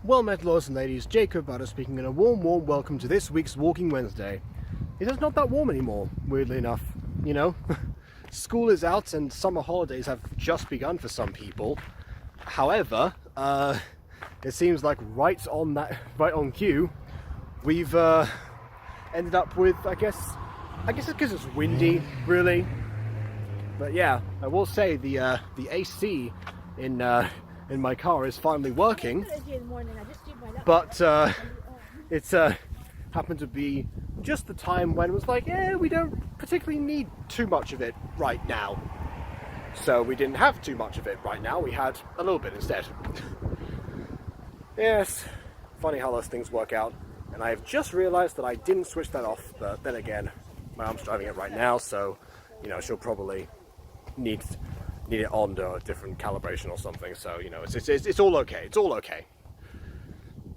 Well met, lords and ladies, Jacob Butter speaking, and a warm welcome to this week's Walking Wednesday. It is not that warm anymore, weirdly enough, you know. School is out and summer holidays have just begun for some people. However, it seems like right on cue, we've ended up with, I guess it's because it's windy, really. But yeah, I will say the AC in my car is finally working, but it's happened to be just the time when it was like, we don't particularly need too much of it right now. So we didn't have too much of it right now, we had a little bit instead. Yes, funny how those things work out. And I have just realized that I didn't switch that off, but then again, my mom's driving it right now, so, you know, she'll probably need it on to a different calibration or something, so, you know, it's all okay, it's all okay.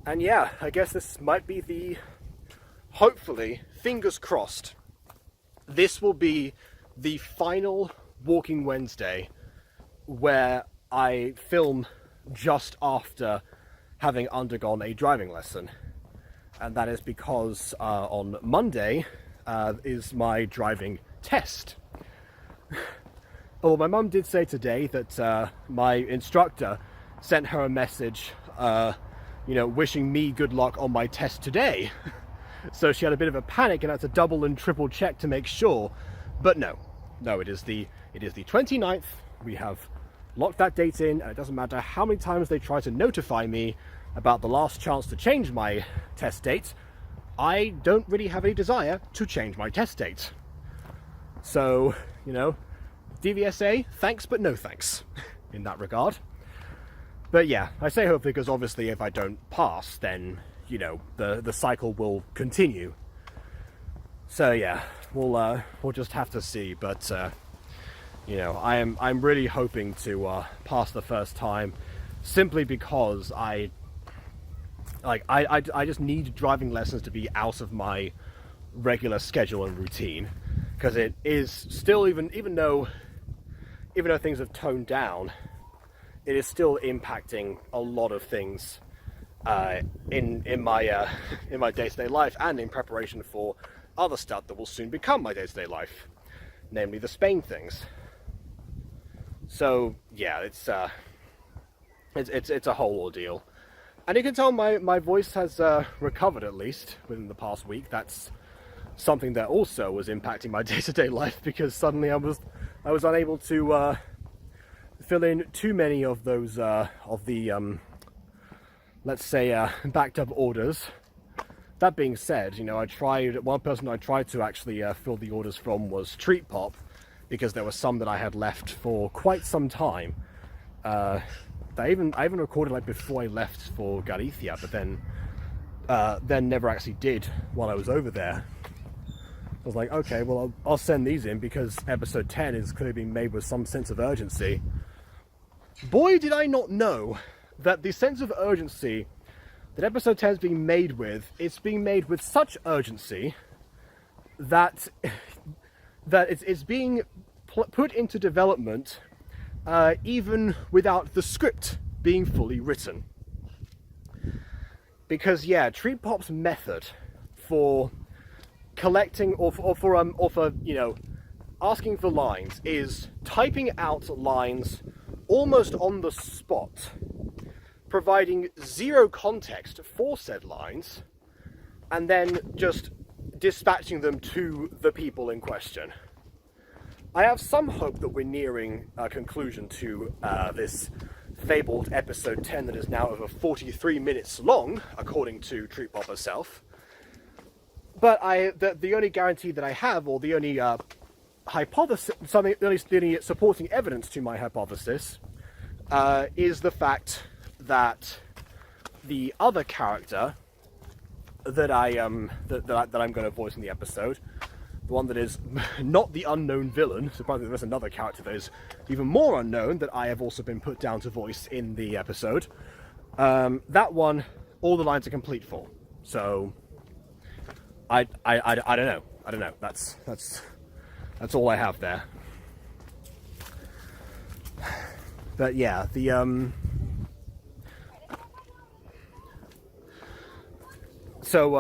And yeah, I guess this might be hopefully, fingers crossed, this will be the final Walking Wednesday where I film just after having undergone a driving lesson. And that is because on Monday is my driving test. Well, my mum did say today that my instructor sent her a message, wishing me good luck on my test today. So she had a bit of a panic and had to double and triple check to make sure. But no, it is the 29th. We have locked that date in, and it doesn't matter how many times they try to notify me about the last chance to change my test date. I don't really have any desire to change my test date. So, you know, DVSA, thanks but no thanks in that regard. But yeah, I say hopefully because obviously if I don't pass, then, you know, the cycle will continue. So yeah, we'll just have to see. But you know, I'm really hoping to pass the first time, simply because I just need driving lessons to be out of my regular schedule and routine, because it is still, even though things have toned down, it is still impacting a lot of things in my day-to-day life, and in preparation for other stuff that will soon become my day-to-day life, namely the Spain things. So yeah, it's a whole ordeal, and you can tell my voice has recovered, at least within the past week. That's something that also was impacting my day-to-day life, because suddenly I was unable to fill in too many of those let's say backed up orders. That being said, you know, one person I tried to actually fill the orders from was Treat Pop, because there were some that I had left for quite some time. I even recorded like before I left for Galicia, but then never actually did while I was over there. I was like, okay, well, I'll send these in because episode 10 is clearly being made with some sense of urgency. Boy, did I not know that the sense of urgency that episode 10 is being made with, it's being made with such urgency that it's being put into development even without the script being fully written. Because yeah, Treat Pop's method for collecting or for you know, asking for lines is typing out lines almost on the spot, providing zero context for said lines, and then just dispatching them to the people in question. I have some hope that we're nearing a conclusion to this fabled episode 10 that is now over 43 minutes long, according to Treat Pop herself. But the only guarantee that I have, or the only hypothesis, the only supporting evidence to my hypothesis, is the fact that the other character that I'm going to voice in the episode, the one that is not the unknown villain, surprisingly there's another character that is even more unknown that I have also been put down to voice in the episode. That one, all the lines are complete for. So I don't know. That's all I have there. But yeah, So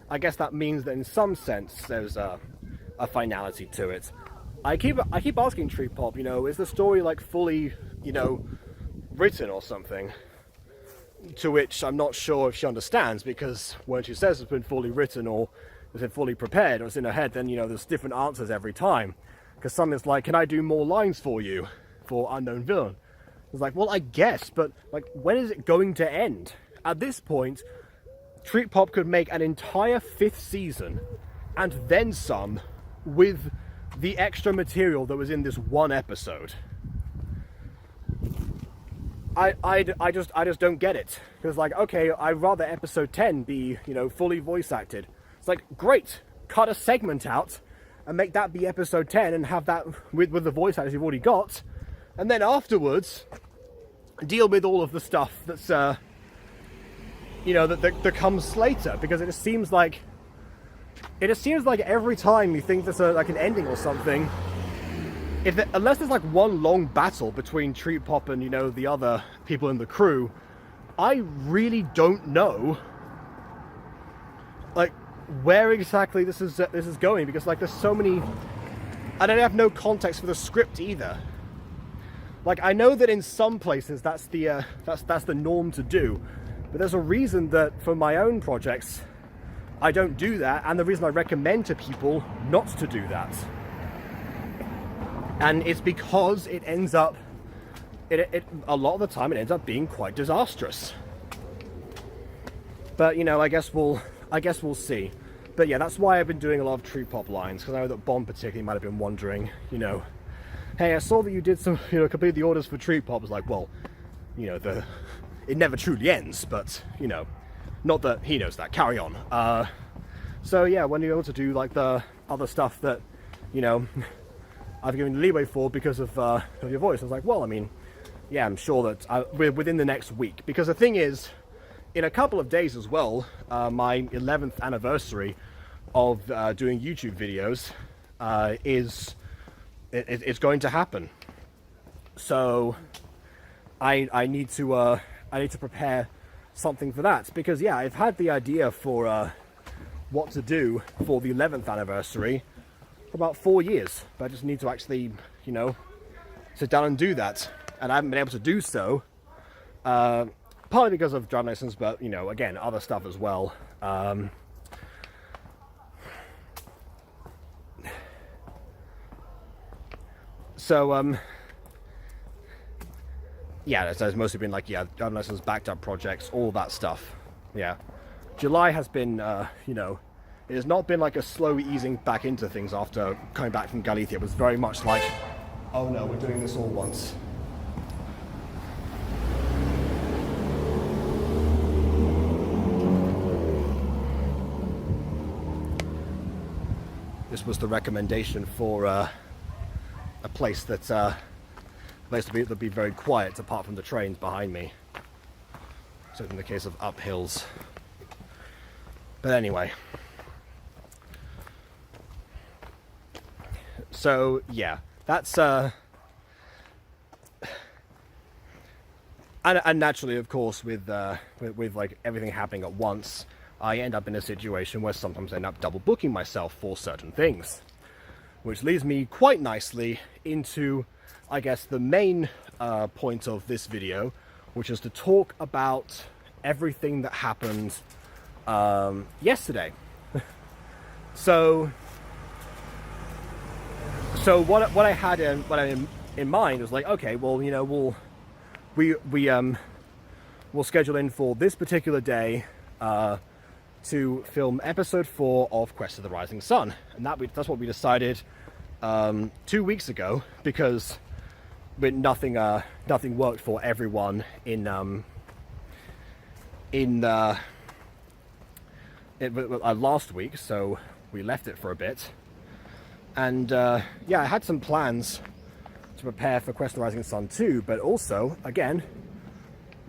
I guess that means that in some sense there's a finality to it. I keep asking Tree Pop, is the story like fully, written or something? To which I'm not sure if she understands, because when she says it's been fully written or is it fully prepared or it's in her head, then there's different answers every time. Because something's like, can I do more lines for you for Unknown Villain? It's like, well, I guess, but like, when is it going to end? At this point, Treat Pop could make an entire 5th season and then some with the extra material that was in this one episode. I just don't get it. Because like, okay, I'd rather episode 10 be, fully voice acted. It's like, great, cut a segment out and make that be episode 10 and have that with the voice actors you've already got. And then afterwards, deal with all of the stuff that's, that comes later. Because it just seems like every time you think there's like an ending or something, unless there's like one long battle between Treat Pop and the other people in the crew, I really don't know like where exactly this is going, because like there's so many, and I have no context for the script either. Like, I know that in some places that's the norm to do, but there's a reason that for my own projects I don't do that, and the reason I recommend to people not to do that. And it's because it ends up, a lot of the time it ends up being quite disastrous. But I guess we'll see. But yeah, that's why I've been doing a lot of Tree Pop lines, because I know that Bond particularly might have been wondering, hey, I saw that you did some, complete the orders for Tree Pop. It's like, well, it never truly ends, but not that he knows that. Carry on. So yeah, when you're able to do like the other stuff that I've given leeway for because of your voice, I was like, well, I mean, yeah, I'm sure that we're within the next week, because the thing is, in a couple of days as well, my 11th anniversary of doing YouTube videos is going to happen. So I need to prepare something for that, because yeah, I've had the idea for what to do for the 11th anniversary for about 4 years, but I just need to actually sit down and do that, and I haven't been able to do so, partly because of driving license, but again, other stuff as well. Yeah, it's mostly been like, yeah, driving license, backed up projects, all that stuff. Yeah, July has been, it has not been like a slow easing back into things after coming back from Galicia. It was very much like, oh no, we're doing this all once. This was the recommendation for a place that would be very quiet apart from the trains behind me. So in the case of up hills. But anyway. So yeah, that's and naturally, of course, with like everything happening at once, I end up in a situation where sometimes I end up double booking myself for certain things, which leads me quite nicely into, I guess, the main point of this video, which is to talk about everything that happened yesterday. So what I had in mind was like, okay, well, we'll schedule in for this particular day to film episode 4 of Quest of the Rising Sun, and that's what we decided 2 weeks ago, because nothing worked for everyone in last week, so we left it for a bit. And yeah, I had some plans to prepare for Quest of the Rising Sun 2, but also, again,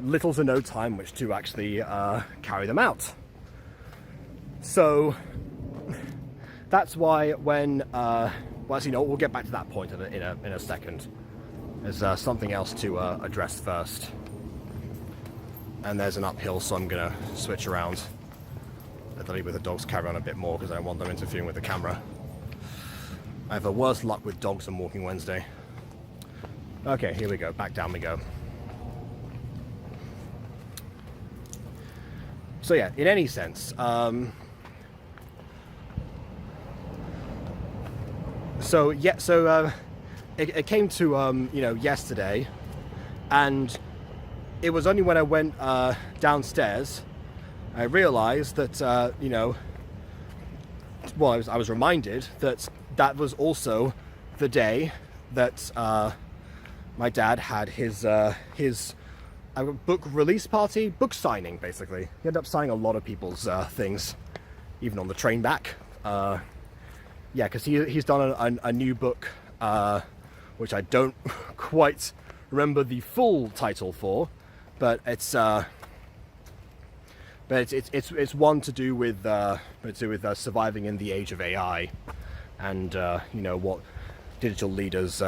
little to no time which to actually carry them out. So that's why when well, actually, we'll get back to that point in a second. There's something else to address first, and there's an uphill, so I'm gonna switch around. Let the dogs carry on a bit more because I don't want them interfering with the camera. I have a worse luck with dogs than Walking Wednesday. Okay, here we go. Back down we go. So yeah, in any sense, it came to yesterday, and it was only when I went downstairs I realized that I was reminded that was also the day that my dad had his book release party, book signing, basically. He ended up signing a lot of people's things, even on the train back. Because he's done a new book, which I don't quite remember the full title for, but it's one to do with surviving in the age of AI, and what digital leaders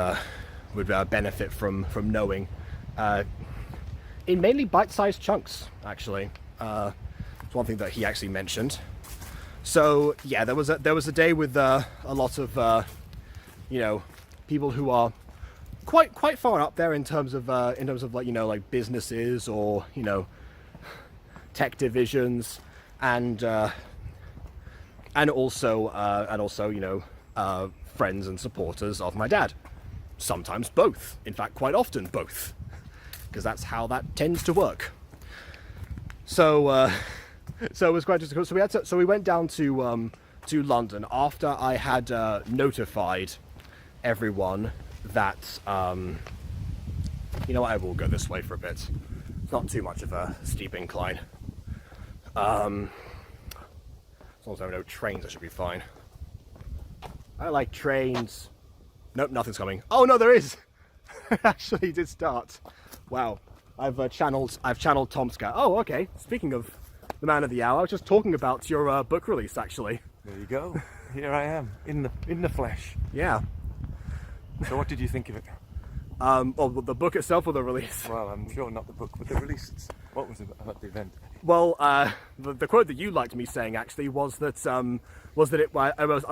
would benefit from knowing. In mainly bite-sized chunks, actually. It's one thing that he actually mentioned. So yeah, there was a day with a lot of people who are quite far up there in terms of like businesses or tech divisions, and also friends and supporters of my dad. Sometimes both. In fact, quite often both. Because that's how that tends to work. So it was quite difficult. So we went down to London after I had notified everyone that I will go this way for a bit. It's not too much of a steep incline. As long as there are no trains, I should be fine. I like trains. Nope, nothing's coming. Oh no, there is. Actually, it did start. Wow, I've channeled Tom Scott. Oh, okay. Speaking of the man of the hour, I was just talking about your book release, actually. There you go. Here I am in the flesh. Yeah. So, what did you think of it? Well, the book itself or the release? Well, I'm sure not the book, but the release. What was it about the event? Well, the quote that you liked me saying actually was that I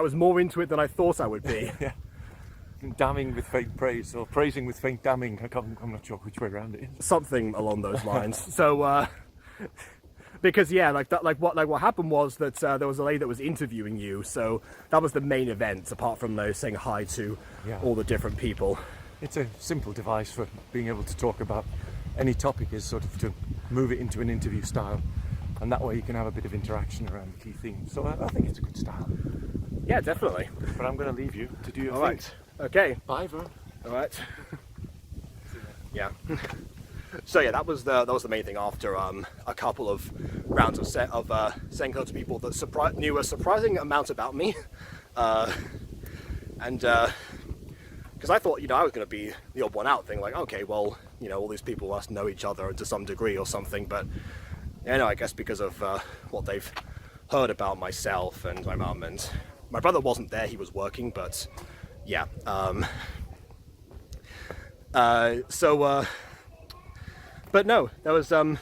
was more into it than I thought I would be. Yeah. Damning with faint praise, or praising with faint damning. I'm not sure which way around it is. Something along those lines. So, because what happened was that there was a lady that was interviewing you. So that was the main event, apart from saying hi to all the different people. It's a simple device for being able to talk about any topic, is sort of to move it into an interview style, and that way you can have a bit of interaction around the key themes. So I think it's a good style. Yeah, definitely. But I'm going to leave you to do your thing. Right. Okay. Bye, Vern. All right. Yeah. So yeah, that was the main thing. After a couple of rounds of saying hello to people that knew a surprising amount about me, and because I thought I was going to be the odd one out, thing like, okay, well, all these people must know each other to some degree or something, but I guess because of what they've heard about myself and my mum, and my brother wasn't there, he was working, but yeah. But no, there was a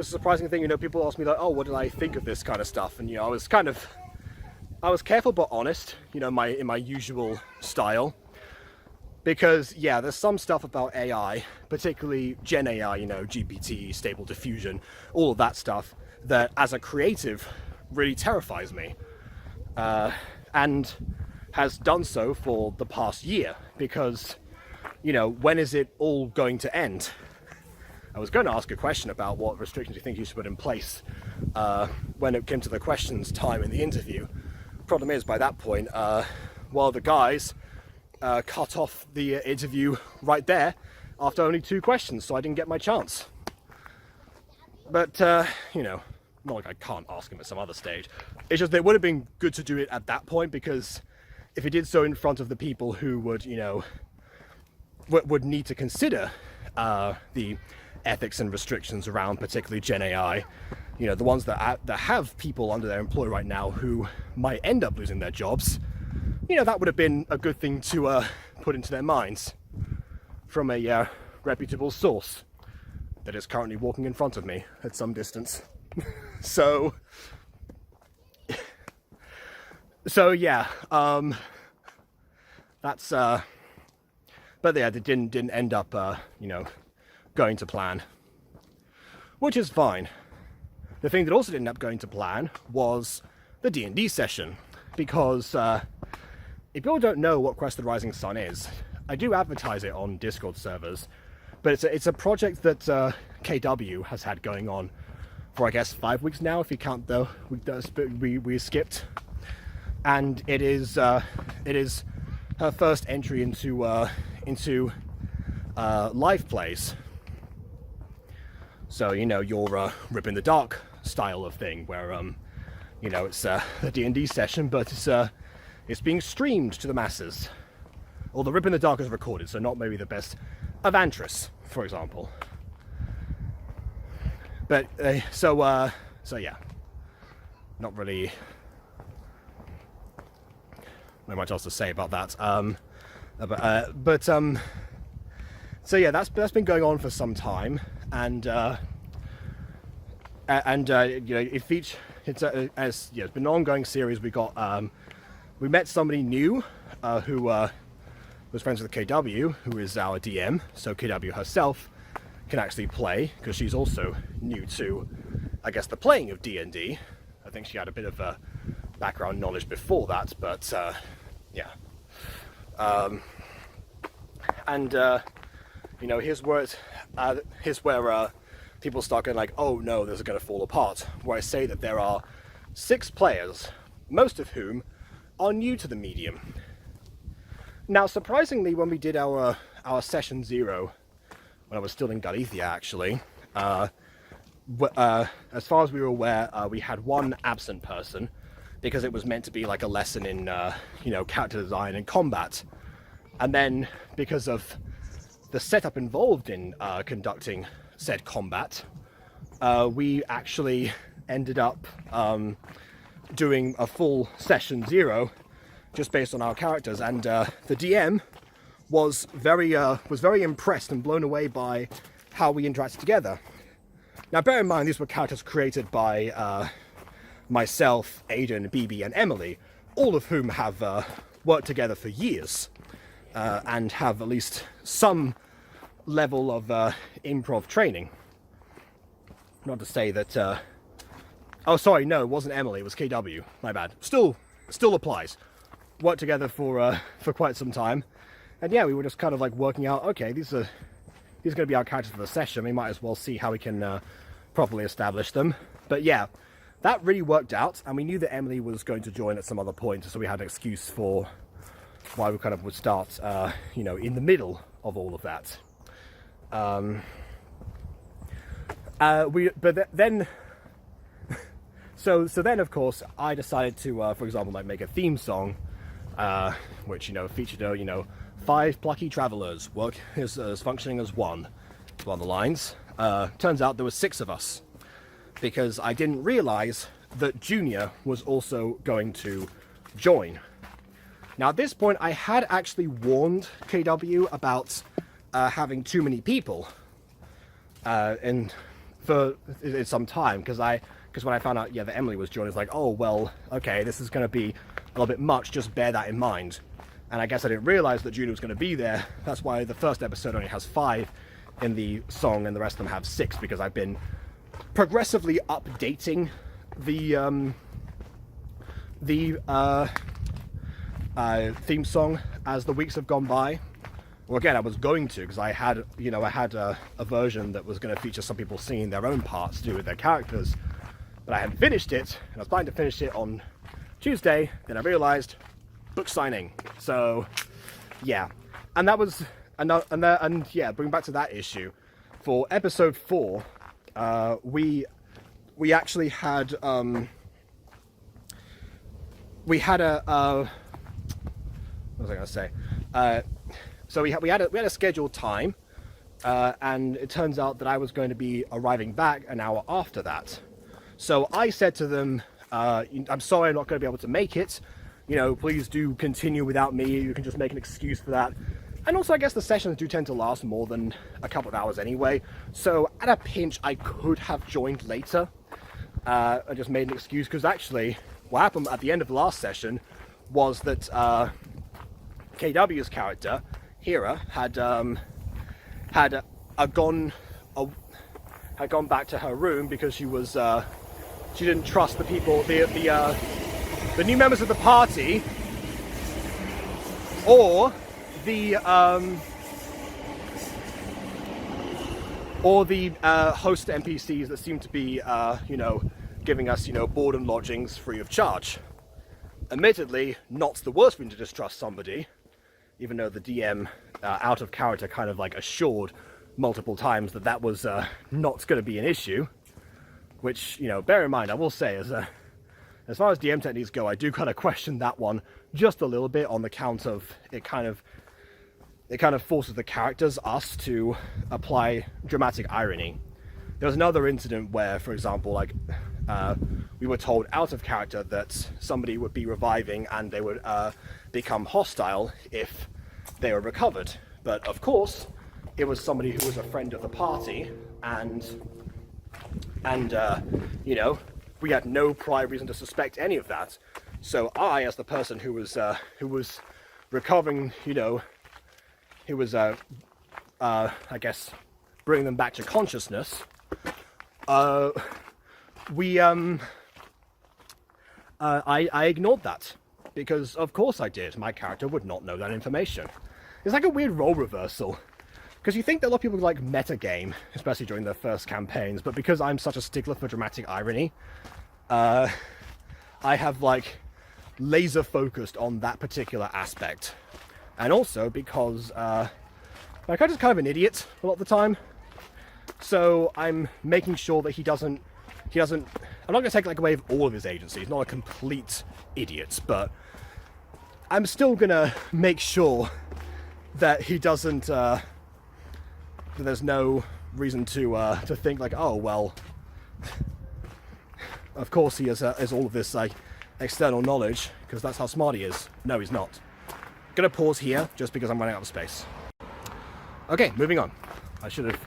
surprising thing. People asked me like, oh, what did I think of this kind of stuff? And I was careful but honest, in my usual style, because there's some stuff about AI, particularly Gen AI, GPT, Stable Diffusion, all of that stuff, that as a creative really terrifies me, and has done so for the past year, because when is it all going to end? I was going to ask a question about what restrictions you think you should put in place when it came to the questions time in the interview. Problem is, by that point, the guys cut off the interview right there after only 2 questions, so I didn't get my chance. But, not like I can't ask him at some other stage. It's just that it would have been good to do it at that point, because if he did so in front of the people who would, would need to consider the ethics and restrictions around particularly Gen AI, the ones that have people under their employ right now who might end up losing their jobs, that would have been a good thing to put into their minds from a reputable source that is currently walking in front of me at some distance. So, So yeah, that's but yeah, it didn't end up going to plan, which is fine. The thing that also didn't end up going to plan was the D&D session, because if people don't know what Quest of the Rising Sun is, I do advertise it on Discord servers, but it's a project that KW has had going on for, I guess, 5 weeks now, if you count the week we skipped. And it is her first entry into live plays. So your Rip in the Dark style of thing, where it's a D&D session, but it's being streamed to the masses. Or the Rip in the Dark is recorded, so not maybe the best Avantris, for example. But so yeah, not really not much else to say about that. So yeah, that's been going on for some time, and it's been an ongoing series. We met somebody new who was friends with KW, who is our DM. So KW herself can actually play, because she's also new to, I guess, the playing of D&D. I think she had a bit of background knowledge before that, but yeah. Here's where people start going like, oh no, this is going to fall apart. Where I say that there are 6 players, most of whom are new to the medium. Now, surprisingly, when we did our session 0, when I was still in Galicia, actually, as far as we were aware, we had one absent person, because it was meant to be like a lesson in character design and combat. And then, because of the setup involved in conducting said combat, we actually ended up doing a full session 0 just based on our characters, and the DM was very impressed and blown away by how we interacted together. Now, bear in mind, these were characters created by myself, Aidan, BB, and Emily, all of whom have worked together for years and have at least some level of improv training. Not to say that... oh, sorry, no, it wasn't Emily, it was KW. My bad. Still applies. Worked together for quite some time. And yeah, we were just kind of like working out, okay, these are going to be our characters for the session. We might as well see how we can properly establish them. But yeah, that really worked out, and we knew that Emily was going to join at some other point, so we had an excuse for why we kind of would start, in the middle of all of that. So then, of course, I decided to, for example, like make a theme song, which featured 5 plucky travelers work as functioning as one, along the lines. Turns out there were 6 of us, because I didn't realize that Junior was also going to join. Now, at this point, I had actually warned KW about having too many people in some time, because when I found out, that Emily was joining, I was like, oh, well, okay, this is going to be a little bit much, just bear that in mind. And I guess I didn't realize that Junior was going to be there. That's why the first episode only has 5 in the song, and the rest of them have 6, because I've been progressively updating the theme song as the weeks have gone by. Well, again, I was going to, because I had a version that was going to feature some people singing their own parts to do with their characters, but I hadn't finished it, and I was planning to finish it on Tuesday. Then I realized book signing. So yeah, and that was bring back to that issue. For episode 4, we actually had we had a what was I going to say? So we had a scheduled time, and it turns out that I was going to be arriving back an hour after that. So I said to them, I'm sorry, I'm not going to be able to make it. Please do continue without me. You can just make an excuse for that. And also, I guess the sessions do tend to last more than a couple of hours anyway. So at a pinch, I could have joined later. I just made an excuse, because actually, what happened at the end of the last session was that KW's character, Hera, had gone back to her room because she didn't trust the people, the new members of the party, or the host NPCs that seem to be, giving us, board and lodgings free of charge. Admittedly, not the worst thing to distrust somebody, even though the DM, out of character, kind of like assured multiple times that was not going to be an issue. Which, bear in mind, I will say, as far as DM techniques go, I do kind of question that one just a little bit on the count of it kind of forces the characters, us, to apply dramatic irony. There was another incident where, for example, like, we were told out of character that somebody would be reviving and they would become hostile if they were recovered. But of course, it was somebody who was a friend of the party, and we had no prior reason to suspect any of that. So I, as the person who was recovering, who was I guess bringing them back to consciousness, I ignored that, because of course I did. My character would not know that information. It's like a weird role reversal, because you think that a lot of people like metagame, especially during their first campaigns, but because I'm such a stickler for dramatic irony, I have like laser focused on that particular aspect. And also because my character's kind of an idiot a lot of the time, so I'm making sure that he doesn't, I'm not going to take like away with all of his agency. He's not a complete idiot, but I'm still going to make sure that he doesn't, that there's no reason to think like, oh, well, of course he has all of this like external knowledge, because that's how smart he is. No, he's not. Gonna pause here just because I'm running out of space. Okay, moving on. I should have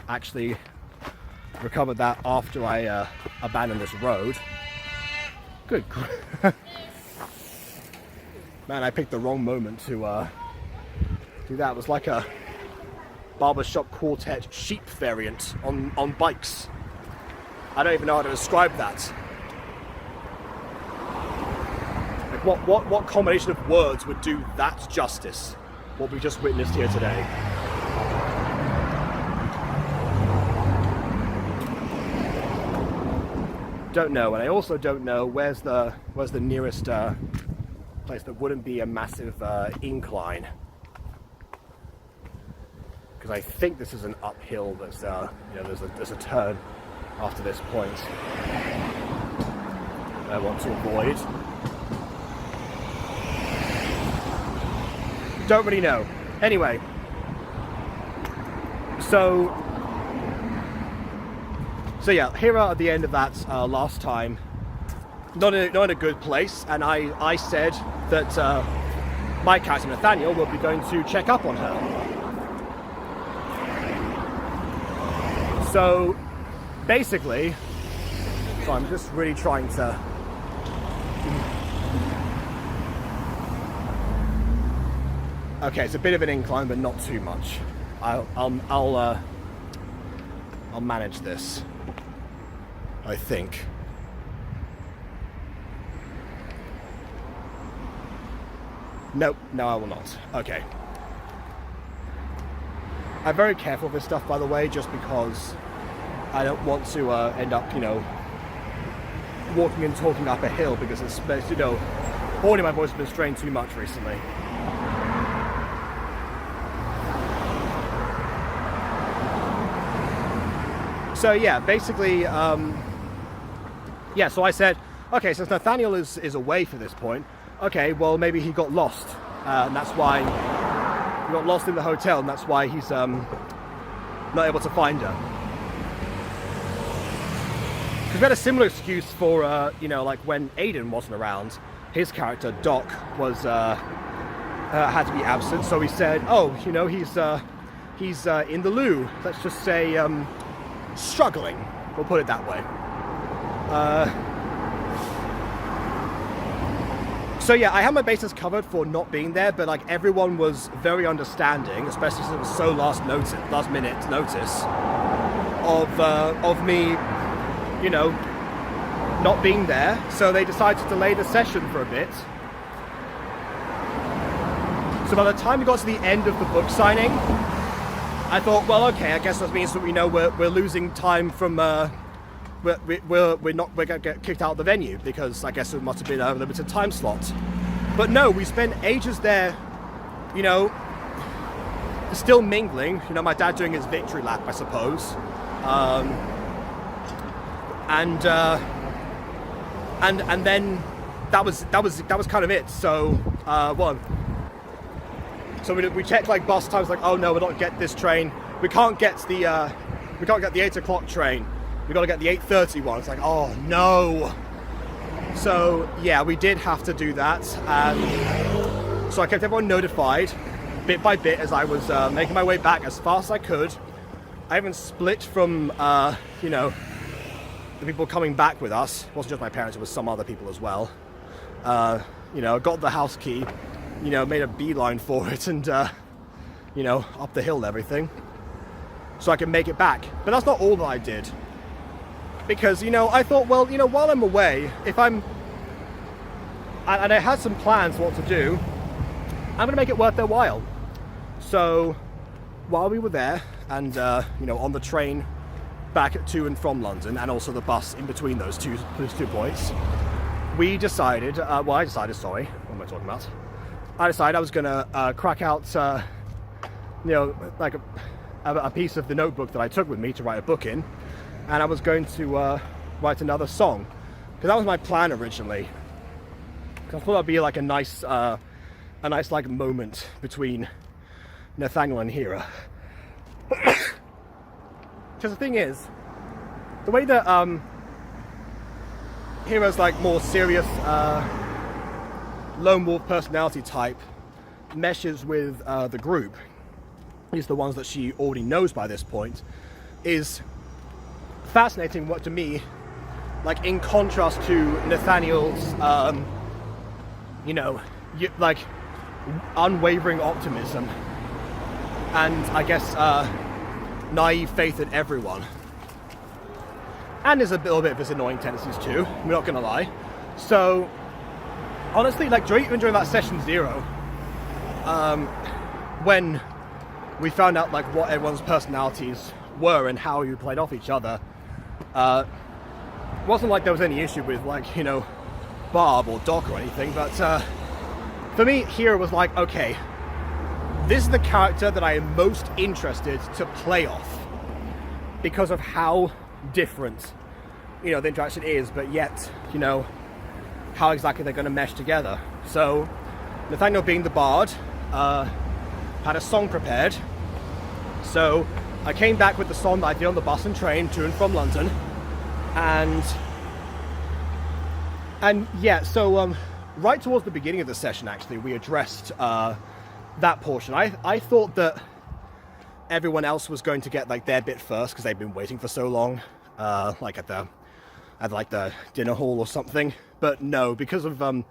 actually recovered that after I abandoned this road. Good. Man, I picked the wrong moment to do that. It was like a barbershop quartet sheep variant on bikes. I don't even know how to describe that. Like what combination of words would do that justice? What we just witnessed here today. Don't know, and I also don't know where's the nearest place that wouldn't be a massive incline. Because I think this is an uphill. That's there's a turn after this point I want to avoid. Don't really know. Anyway, so yeah, Hera at the end of that last time, not in a good place, and I said that my character Nathaniel will be going to check up on her. So basically, so I'm just really trying to. Okay, it's a bit of an incline, but not too much. I'll manage this, I think. Nope, no, I will not. Okay. I'm very careful of this stuff, by the way, just because I don't want to end up, walking and talking up a hill, because it's, already my voice has been strained too much recently. So yeah, basically, so I said, okay, since Nathaniel is away for this point, okay, well maybe he got lost, and that's why he got lost in the hotel, and that's why he's not able to find her. Because we had a similar excuse for, like when Aiden wasn't around, his character Doc was had to be absent, so he said, oh, he's in the loo. Let's just say. Struggling, we'll put it that way. So yeah, I had my bases covered for not being there, but like everyone was very understanding, especially since it was so last minute notice of me, you know, not being there. So they decided to delay the session for a bit. So by the time we got to the end of the book signing, I thought, well, okay, I guess that means that we're losing time from we're gonna get kicked out of the venue, because I guess it must have been a limited time slot. But no, we spent ages there, you know, still mingling. You know, my dad doing his victory lap, I suppose, and then that was kind of it. So So we checked like bus times, like, oh no, we don't get this train. We can't get the 8 o'clock train. We got to get the 8:30 one. It's like, oh no. So yeah, we did have to do that. So I kept everyone notified, bit by bit, as I was making my way back as fast as I could. I even split from you know, the people coming back with us. It wasn't just my parents; it was some other people as well. You know, got the house key. You know, made a beeline for it, and you know, up the hill and everything, so I could make it back. But that's not all that I did, because, you know, I thought, well, you know, while I'm away, and I had some plans what to do, I'm gonna make it worth their while. So while we were there, and you know, on the train back to and from London, and also the bus in between those two points, we decided, what am I talking about? I decided I was going to crack out, you know, like a piece of the notebook that I took with me to write a book in, and I was going to write another song, because that was my plan originally. Because I thought that'd be like a nice like moment between Nathaniel and Hera. Because the thing is, the way that Hera's like more serious lone wolf personality type meshes with the group, at least the ones that she already knows by this point, is fascinating to me, like in contrast to Nathaniel's you know, like unwavering optimism and, I guess, naive faith in everyone. And there's a little bit of his annoying tendencies too, we're not gonna lie. So honestly, like even during that session 0, when we found out like what everyone's personalities were and how you played off each other, it wasn't like there was any issue with, like, you know, Barb or Doc or anything, but for me, Hera was like, okay, this is the character that I am most interested to play off, because of how different, you know, the interaction is, but yet, you know, how exactly they're going to mesh together. So Nathaniel, being the bard, had a song prepared. So I came back with the song that I did on the bus and train to and from London, and yeah, so right towards the beginning of the session, actually, we addressed that portion. I thought that everyone else was going to get like their bit first, because they've been waiting for so long, like at the dinner hall or something. But no, because of the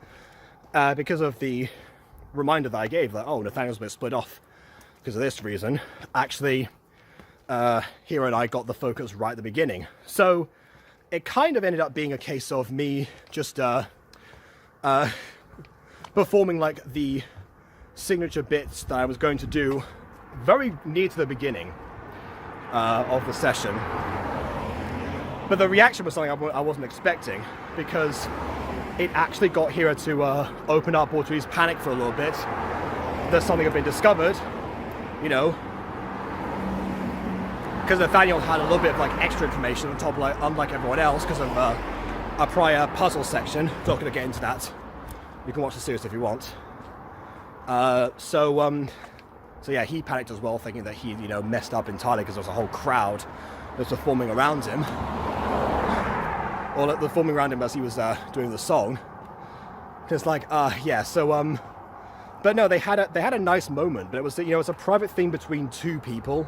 reminder that I gave, that, oh, Nathaniel's been split off because of this reason, actually, Hera and I got the focus right at the beginning. So it kind of ended up being a case of me just performing like the signature bits that I was going to do very near to the beginning of the session. But the reaction was something I wasn't expecting, because it actually got Hera to open up, or to at least panic for a little bit. There's something had been discovered, you know, because Nathaniel had a little bit of like extra information on top, like, unlike everyone else, because of a prior puzzle section. Not going to get into that. You can watch the series if you want. So yeah, he panicked as well, thinking that he, you know, messed up entirely, because there was a whole crowd that was forming around him, or the forming around him as he was doing the song. It's like, yeah. So but no, they had a nice moment, but it was, you know, it's a private thing between two people,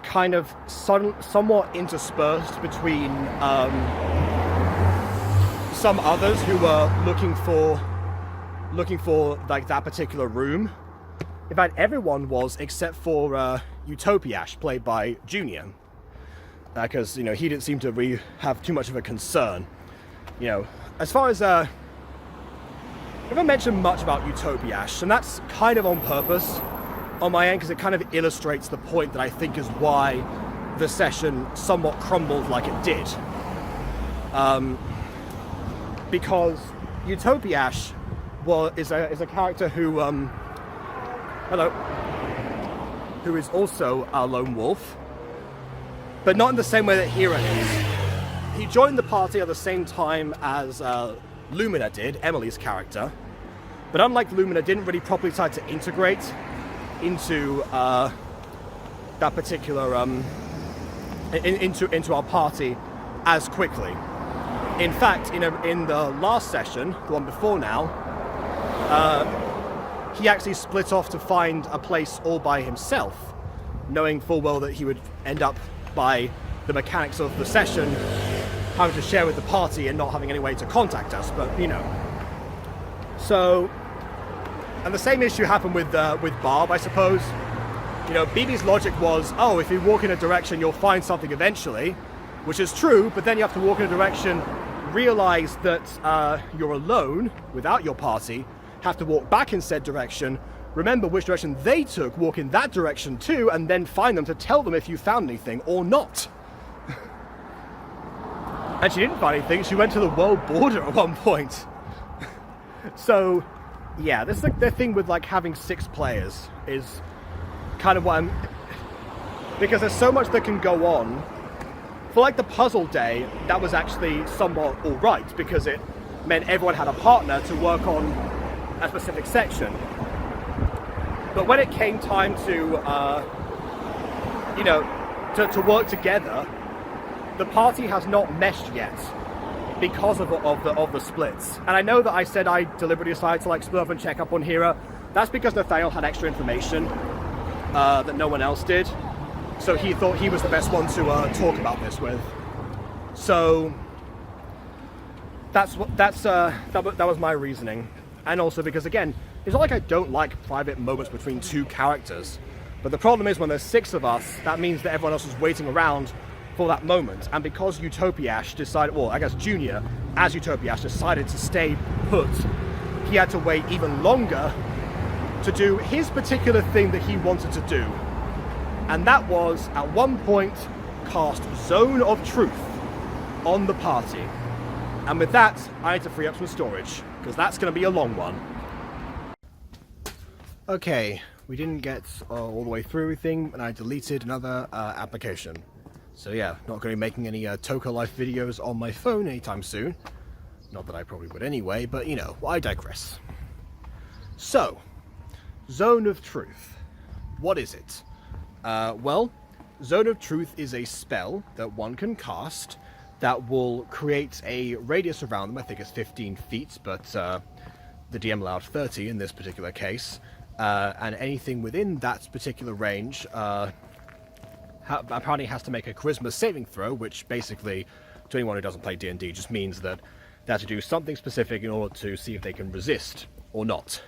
kind of somewhat interspersed between some others who were looking for looking for like that particular room. In fact, everyone was except for Utopiash, played by Junior, because he didn't seem to really have too much of a concern. As far as I haven't mentioned much about Utopiash, and that's kind of on purpose on my end, because it kind of illustrates the point that I think is why the session somewhat crumbled like it did. Because Utopiash is a character who who is also a lone wolf, but not in the same way that Hira is. He joined the party at the same time as Lumina did, Emily's character, but unlike Lumina, didn't really properly try to integrate into that particular into our party as quickly. In fact, in the last session, the one before now, he actually split off to find a place all by himself, knowing full well that he would end up, by the mechanics of the session, having to share with the party and not having any way to contact us. But so, and the same issue happened with Barb, I suppose. BB's logic was, oh, if you walk in a direction, you'll find something eventually, which is true, but then you have to walk in a direction, realize that you're alone without your party, have to walk back in said direction, remember which direction they took, walk in that direction too, and then find them to tell them if you found anything or not. And she didn't find anything, she went to the world border at one point. So, yeah, this is the thing with having 6 players is kind of what I'm... Because there's so much that can go on. For the puzzle day, that was actually somewhat alright, because it meant everyone had a partner to work on a specific section. But when it came time to, to work together, the party has not meshed yet because of the splits. And I know that I said I deliberately decided to split up and check up on Hira. That's because Nathaniel had extra information that no one else did. So he thought he was the best one to talk about this with. So that was my reasoning. And also because, again, it's not like I don't like private moments between 2 characters. But the problem is when there's 6 of us, that means that everyone else is waiting around for that moment. And because Utopiash decided, well, I guess Junior, as Utopiash, decided to stay put, he had to wait even longer to do his particular thing that he wanted to do. And that was, at one point, cast Zone of Truth on the party. And with that, I need to free up some storage, because that's going to be a long one. Okay, we didn't get all the way through everything, and I deleted another application. So yeah, not going to be making any Toka Life videos on my phone anytime soon. Not that I probably would anyway, but I digress. So, Zone of Truth. What is it? Well, Zone of Truth is a spell that one can cast that will create a radius around them. I think it's 15 feet, but the DM allowed 30 in this particular case. And anything within that particular range apparently has to make a charisma saving throw, which basically, to anyone who doesn't play D&D, just means that they have to do something specific in order to see if they can resist or not.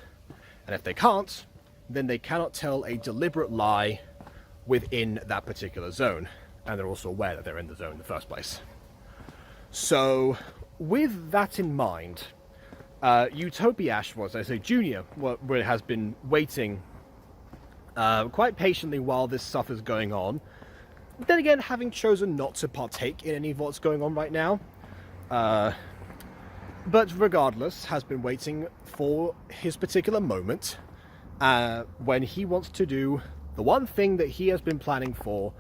And if they can't, then they cannot tell a deliberate lie within that particular zone. And they're also aware that they're in the zone in the first place. So, with that in mind, Utopiash was, I say, Junior, has been waiting quite patiently while this stuff is going on. Then again, having chosen not to partake in any of what's going on right now. But regardless, has been waiting for his particular moment when he wants to do the one thing that he has been planning for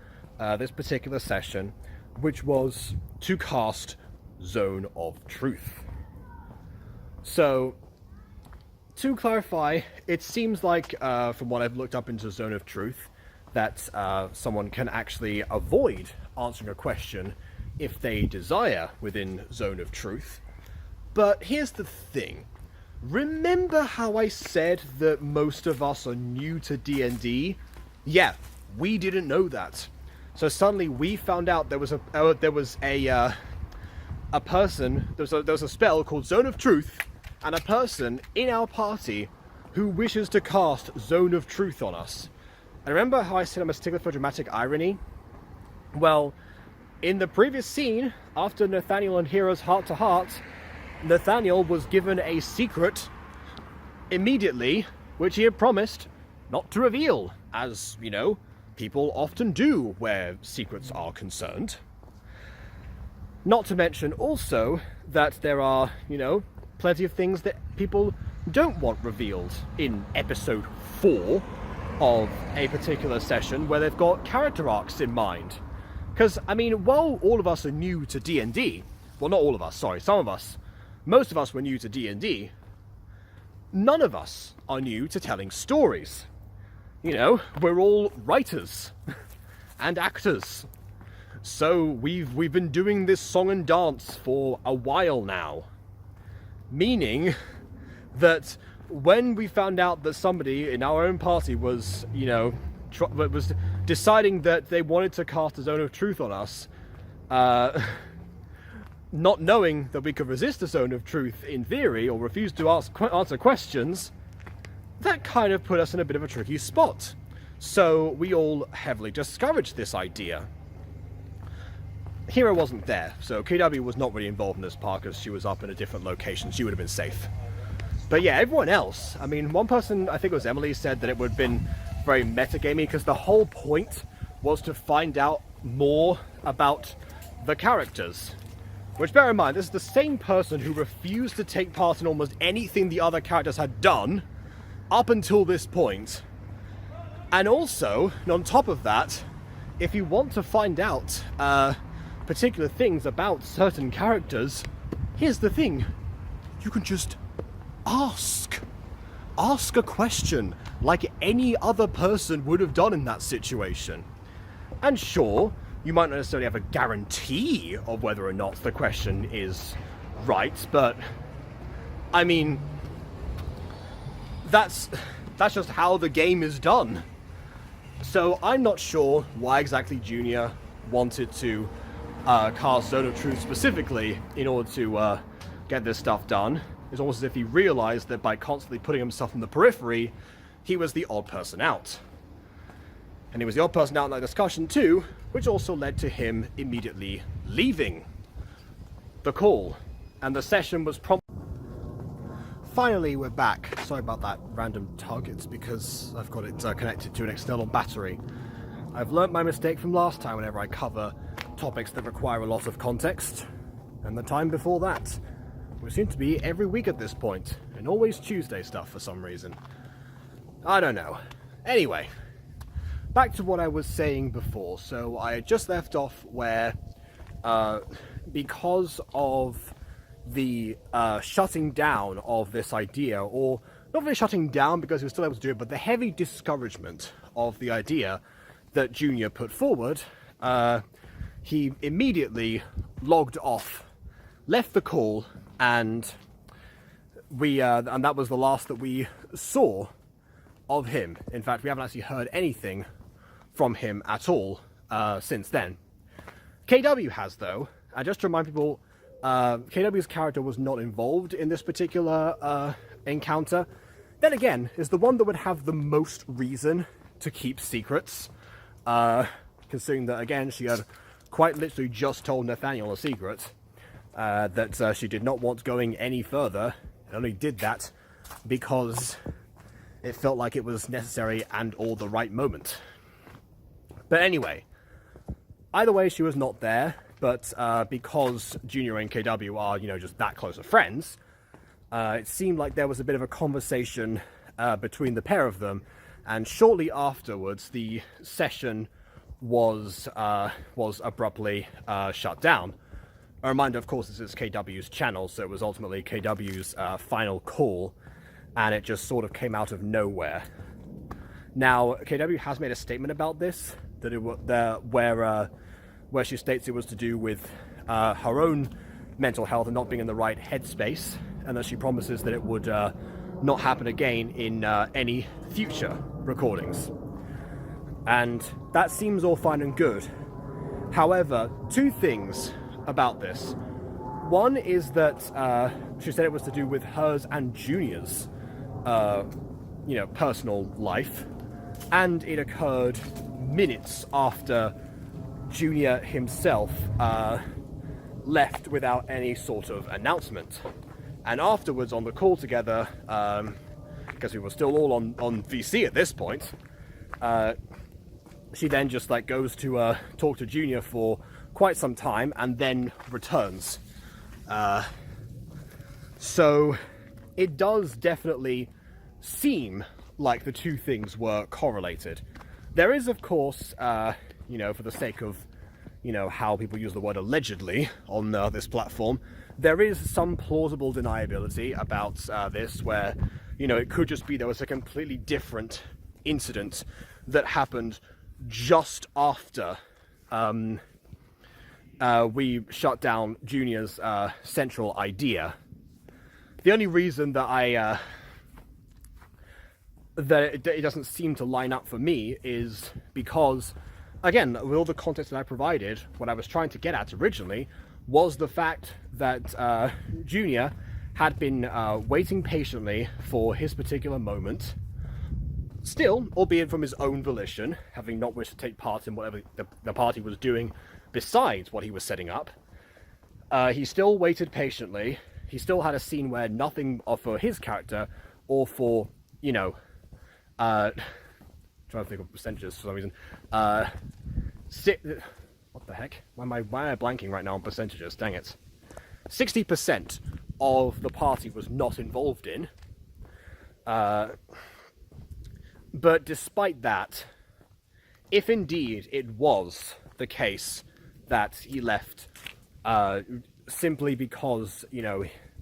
this particular session, which was to cast Zone of Truth. So, to clarify, it seems like, from what I've looked up into Zone of Truth, that someone can actually avoid answering a question if they desire within Zone of Truth. But here's the thing. Remember how I said that most of us are new to D&D? Yeah, we didn't know that. So suddenly we found out there was a spell called Zone of Truth and a person in our party who wishes to cast Zone of Truth on us. And remember how I said I'm a stickler for dramatic irony? Well, in the previous scene, after Nathaniel and Hero's heart-to-heart, Nathaniel was given a secret immediately, which he had promised not to reveal, as, you know, people often do where secrets are concerned. Not to mention also that there are, you know, plenty of things that people don't want revealed in episode 4 of a particular session where they've got character arcs in mind. Because, I mean, while all of us are new to D&D, well, not all of us, sorry, some of us, most of us were new to D&D, none of us are new to telling stories. You know, we're all writers and actors. So we've been doing this song and dance for a while now. Meaning that when we found out that somebody in our own party was, you know, was deciding that they wanted to cast a Zone of Truth on us, not knowing that we could resist a Zone of Truth in theory, or refuse to answer questions, that kind of put us in a bit of a tricky spot. So we all heavily discouraged this idea. Hero wasn't there, so KW was not really involved in this part because she was up in a different location. She would have been safe. But yeah, everyone else, I mean, one person, I think it was Emily, said that it would have been very metagamey because the whole point was to find out more about the characters. Which, bear in mind, this is the same person who refused to take part in almost anything the other characters had done up until this point. And also, on top of that, if you want to find out particular things about certain characters, here's the thing. You can just ask. Ask a question like any other person would have done in that situation. And sure, you might not necessarily have a guarantee of whether or not the question is right, but I mean, that's just how the game is done. So I'm not sure why exactly Junior wanted to cast Zone of Truth specifically in order to get this stuff done. It's almost as if he realized that by constantly putting himself in the periphery, he was the odd person out. And he was the odd person out in that discussion too, which also led to him immediately leaving the call. And the session was Finally, we're back. Sorry about that random tug. It's because I've got it connected to an external battery. I've learnt my mistake from last time whenever I cover topics that require a lot of context. And the time before that, which seemed to be every week at this point, and always Tuesday stuff for some reason. I don't know. Anyway, back to what I was saying before. So I had just left off where, because of the shutting down of this idea, or not really shutting down because he was still able to do it, but the heavy discouragement of the idea that Junior put forward, he immediately logged off, left the call, and and that was the last that we saw of him. In fact, we haven't actually heard anything from him at all since then. KW has, though, and just to remind people, KW's character was not involved in this particular encounter. Then again, is the one that would have the most reason to keep secrets, considering that, again, she had quite literally just told Nathaniel a secret, that she did not want going any further, and only did that because it felt like it was necessary and or the right moment. But anyway, either way, she was not there, but because Junior and KW are, you know, just that close of friends, it seemed like there was a bit of a conversation between the pair of them, and shortly afterwards, the session was abruptly shut down. A reminder, of course, this is KW's channel, so it was ultimately KW's final call, and it just sort of came out of nowhere. Now, KW has made a statement about this, that it where she states it was to do with her own mental health and not being in the right headspace, and that she promises that it would not happen again in any future recordings. And that seems all fine and good. However, two things about this. One is that she said it was to do with hers and Junior's, personal life, and it occurred minutes after Junior himself left without any sort of announcement. And afterwards on the call together, because we were still all on VC at this point, she then just like goes to talk to Junior for quite some time and then returns. So it does definitely seem like the two things were correlated. There is, of course, for the sake of, how people use the word allegedly on this platform, there is some plausible deniability about this where, it could just be there was a completely different incident that happened just after we shut down Junior's central idea. The only reason that that it doesn't seem to line up for me is because, again, with all the context that I provided, what I was trying to get at originally was the fact that Junior had been waiting patiently for his particular moment, still, albeit from his own volition, having not wished to take part in whatever the party was doing besides what he was setting up. He still waited patiently. He still had a scene where nothing for his character or for, trying to think of percentages for some reason. What the heck? Why am I blanking right now on percentages? Dang it. 60% of the party was not involved in. But despite that, if indeed it was the case that he left simply because,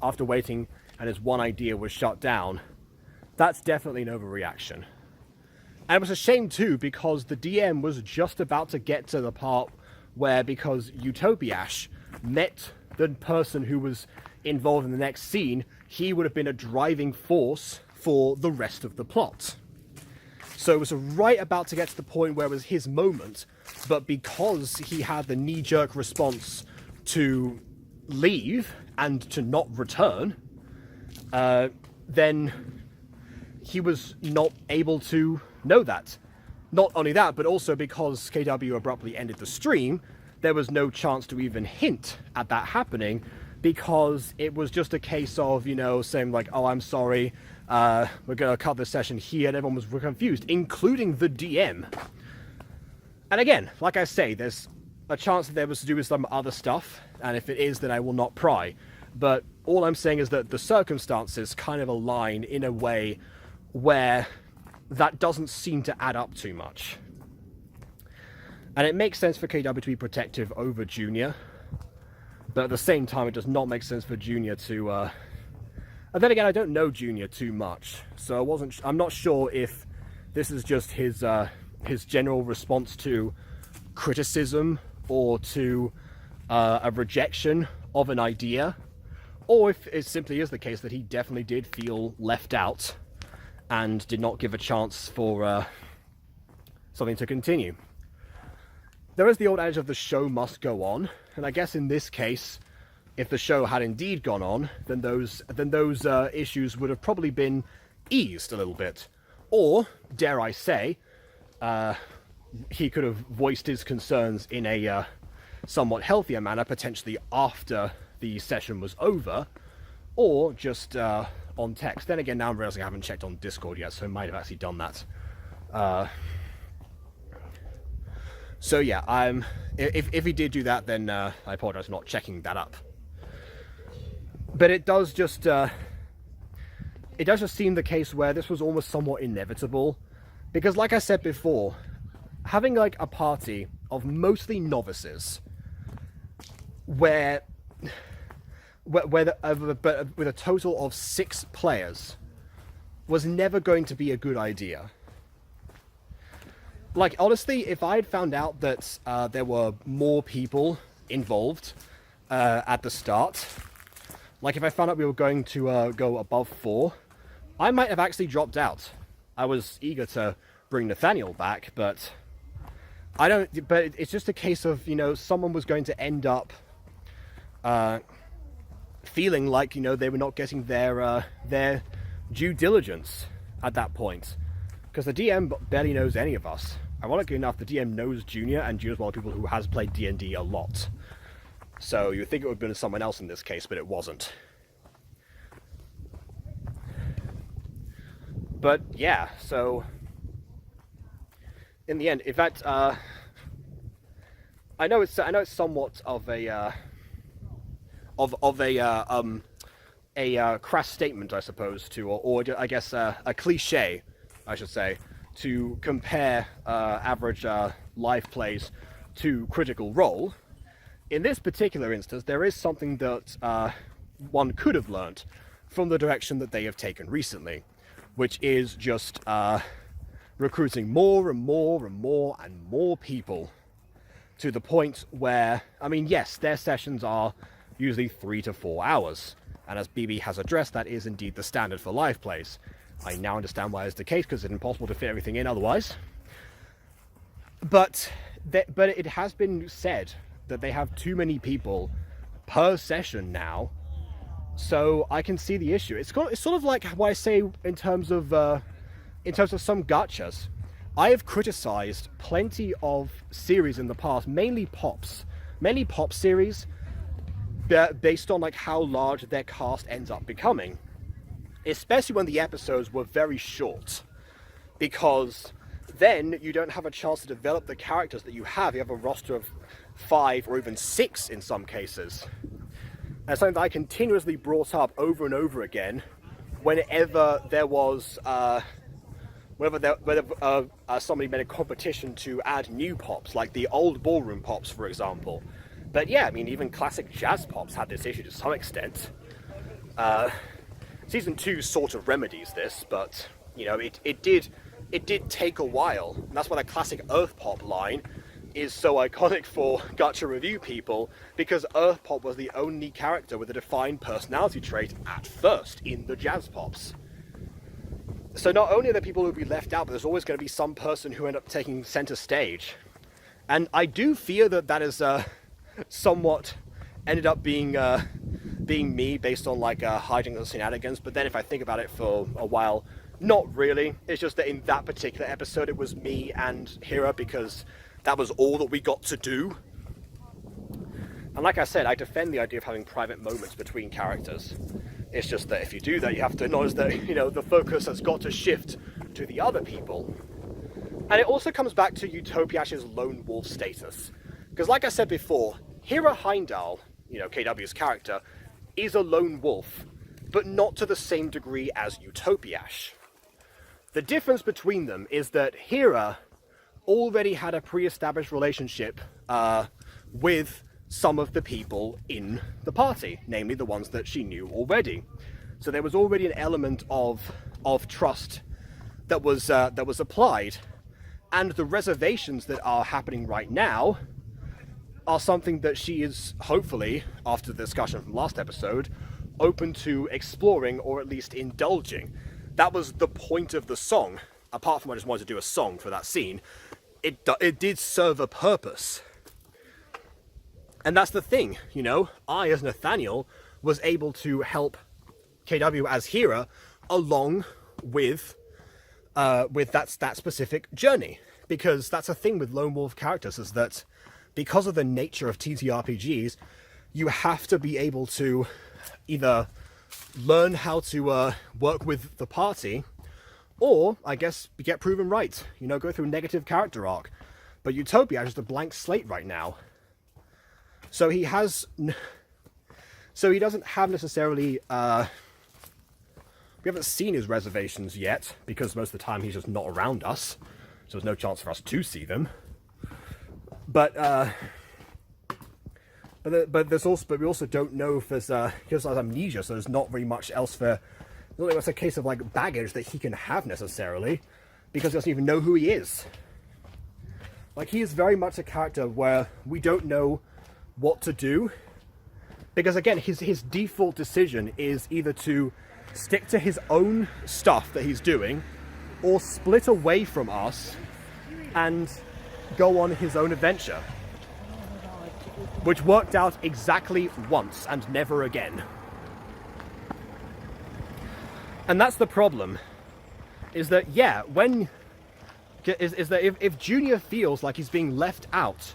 after waiting and his one idea was shut down, that's definitely an overreaction. And it was a shame too, because the DM was just about to get to the part where, because Utopiash met the person who was involved in the next scene, he would have been a driving force for the rest of the plot. So it was right about to get to the point where it was his moment, but because he had the knee-jerk response to leave and to not return, then he was not able to know that. Not only that, but also because KW abruptly ended the stream, there was no chance to even hint at that happening, because it was just a case of, saying like, oh, I'm sorry, we're going to cut the session here, and everyone was confused, including the DM. And again, like I say, there's a chance that there was to do with some other stuff, and if it is, then I will not pry. But all I'm saying is that the circumstances kind of align in a way where that doesn't seem to add up too much. And it makes sense for KW to be protective over Junior, but at the same time, it does not make sense for Junior to... And then again, I don't know Junior too much, so I'm not sure if this is just his general response to criticism or to a rejection of an idea, or if it simply is the case that he definitely did feel left out and did not give a chance for something to continue. There is the old adage of the show must go on, and I guess in this case, if the show had indeed gone on, then those issues would have probably been eased a little bit. Or, dare I say, he could have voiced his concerns in a somewhat healthier manner, potentially after the session was over, or just on text. Then again, now I'm realizing I haven't checked on Discord yet, so I might have actually done that. So yeah, if he did do that, then I apologize for not checking that up. But it does just seem the case where this was almost somewhat inevitable, because like I said before, having like a party of mostly novices, but with a total of 6 players, was never going to be a good idea. Like, honestly, if I had found out that there were more people involved at the start, like if I found out we were going to go above 4, I might have actually dropped out. I was eager to bring Nathaniel back, but it's just a case of, someone was going to end up feeling like, you know, they were not getting their due diligence at that point. Because the DM barely knows any of us. Ironically enough, the DM knows Junior, and Junior's one of the people who has played D&D a lot. So you'd think it would have been someone else in this case, but it wasn't. But yeah, so in the end, in fact, I know it's somewhat of a crass statement, I suppose, or I guess a cliche, I should say, to compare average live plays to Critical Role. In this particular instance, there is something that one could have learnt from the direction that they have taken recently, which is just recruiting more and more and more and more people to the point where, I mean, yes, their sessions are usually 3 to 4 hours, and as BB has addressed, that is indeed the standard for live plays. I now understand why it's the case, because it's impossible to fit everything in otherwise. But it has been said that they have too many people per session now, so I can see the issue. It's sort of like what I say in terms of some gachas. I have criticized plenty of series in the past, mainly pop series, based on like how large their cast ends up becoming, especially when the episodes were very short, because then you don't have a chance to develop the characters that you have. You have a roster of 5 or even 6 in some cases. And something that I continuously brought up over and over again whenever there was somebody made a competition to add new pops, like the old ballroom pops, for example. But yeah, I mean, even classic jazz pops had this issue to some extent. Season 2 sort of remedies this, but you know, it did take a while. And that's why the classic Earth Pop line is so iconic for gacha review people, because Earth Pop was the only character with a defined personality trait at first in the jazz pops. So not only are there people who will be left out, but there's always going to be some person who end up taking center stage. And I do fear that is somewhat ended up being me, based on like hijinks and shenanigans. But then if I think about it for a while, not really. It's just that in that particular episode it was me and Hira, because that was all that we got to do. And like I said, I defend the idea of having private moments between characters. It's just that if you do that, you have to acknowledge that, you know, the focus has got to shift to the other people. And it also comes back to Utopiash's lone wolf status. Because like I said before, Hira Heimdall, you know, KW's character, is a lone wolf, but not to the same degree as Utopiash. The difference between them is that Hira already had a pre-established relationship with some of the people in the party, namely the ones that she knew already. So there was already an element of trust that was applied, and the reservations that are happening right now are something that she is, hopefully, after the discussion from last episode, open to exploring, or at least indulging. That was the point of the song. Apart from I just wanted to do a song for that scene, it did serve a purpose. And that's the thing, you know, I, as Nathaniel, was able to help KW as Hira along with that specific journey. Because that's a thing with lone wolf characters, is that because of the nature of TTRPGs, you have to be able to either learn how to work with the party, or, I guess, get proven right. You know, go through a negative character arc. But Utopia is just a blank slate right now. So he doesn't have necessarily, we haven't seen his reservations yet, because most of the time he's just not around us, so there's no chance for us to see them. But we also don't know if there's, he also has amnesia, so there's not very much else for, it's not like it's a case of like baggage that he can have necessarily, because he doesn't even know who he is. Like, he is very much a character where we don't know what to do, because again, his default decision is either to stick to his own stuff that he's doing, or split away from us and go on his own adventure, which worked out exactly once and never again. And that's the problem. Is that, yeah, is that if Junior feels like he's being left out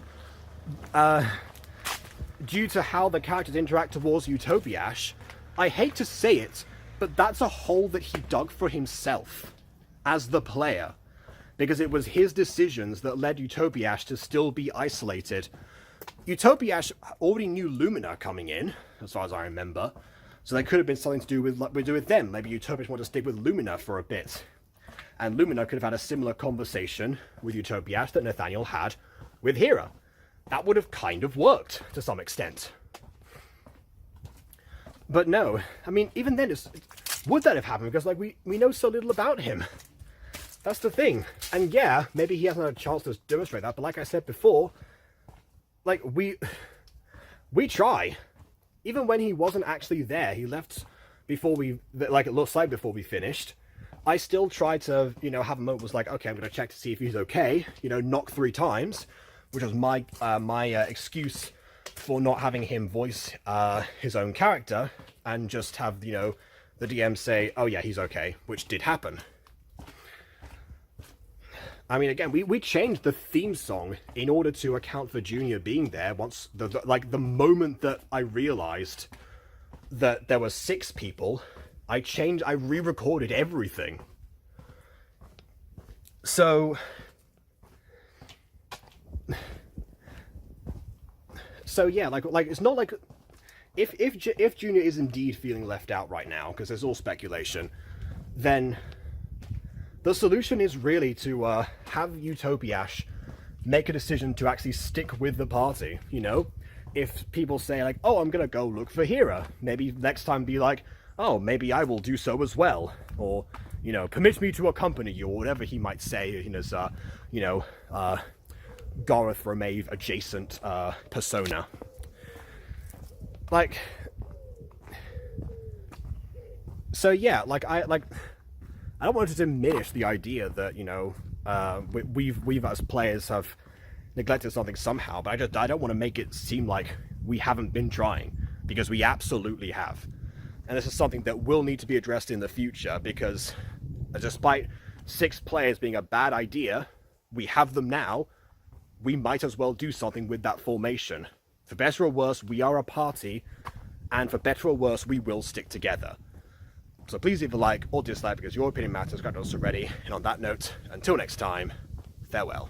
due to how the characters interact towards Utopiash, I hate to say it, but that's a hole that he dug for himself as the player. Because it was his decisions that led Utopiash to still be isolated. Utopiash already knew Lumina coming in, as far as I remember, so there could have been something to do with them. Maybe Utopiash wanted to stick with Lumina for a bit. And Lumina could have had a similar conversation with Utopiash that Nathaniel had with Hera. That would have kind of worked, to some extent. But no, I mean, even then, would that have happened? Because, like, we know so little about him. That's the thing. And yeah, maybe he hasn't had a chance to demonstrate that, but like I said before, like, we try. Even when he wasn't actually there, he left before it looks like before we finished, I still tried to, have a moment was like, okay, I'm going to check to see if he's okay, knock 3 times, which was my excuse for not having him voice his own character, and just have, the DM say, oh yeah, he's okay, which did happen. I mean, again, we changed the theme song in order to account for Junior being there once, the moment that I realized that there were 6 people, I re-recorded everything. So yeah, like it's not like, if Junior is indeed feeling left out right now, because there's all speculation, then the solution is really to have Utopiash make a decision to actually stick with the party, If people say, like, oh, I'm gonna go look for Hera, maybe next time be like, oh, maybe I will do so as well. Or, permit me to accompany you, or whatever he might say in his, Gareth Romave adjacent persona. Like, so yeah, I don't want to diminish the idea that, we've as players have neglected something somehow, but I don't want to make it seem like we haven't been trying, because we absolutely have. And this is something that will need to be addressed in the future, because despite 6 players being a bad idea, we have them now. We might as well do something with that formation. For better or worse, we are a party, and for better or worse, we will stick together. So please leave a like or dislike, because your opinion matters. Got us already. And on that note, until next time, farewell.